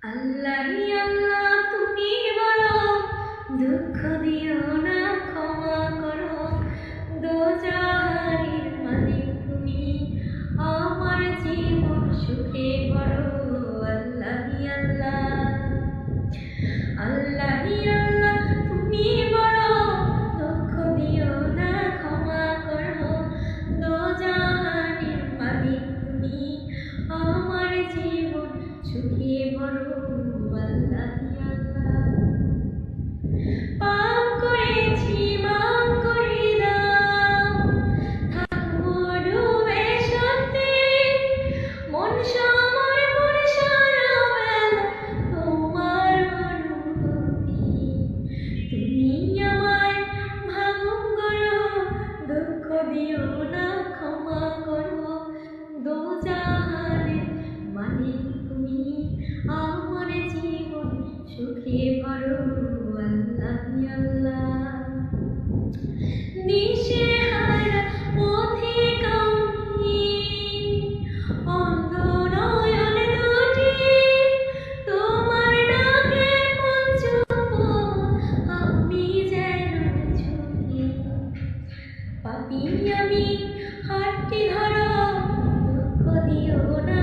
আল্লাহ আল্লাহ তুমি বড়, দুঃখ দিও না, ক্ষমা করো। দোজাহানের মালিক তুমি, আমার জীবন সুখে ভরো। আল্লাহ আল্লাহ আল্লাহ আল্লাহ তুমি বড়, দুঃখ দিও না, ক্ষমা করো। দোজাহানের মালিক তুমি, আমার জীবন সুখে ভরো। আল্লাহ আল্লাহ পাপ করেছি মাফ করে দাও, থাকবো ডুবে সত্যি, মন সময় মন সারা বেলা তোমার অনুভূতি। তুমি আমায় ভাঙন করো, দুঃখ দিও না, ক্ষমা করো। দোজাহানের মালিক তুমি, আমার জীবন সুখে ভরো। আল্লাহ আল্লাহ দিশেহারা পথিক আমি, অন্ধ নয়ন দুটি, তোমার ডাকে পঞ্চপদ আমি যেন ছুটি। পাপী আমি, হাতটি ধরো, দুঃখ দিও না।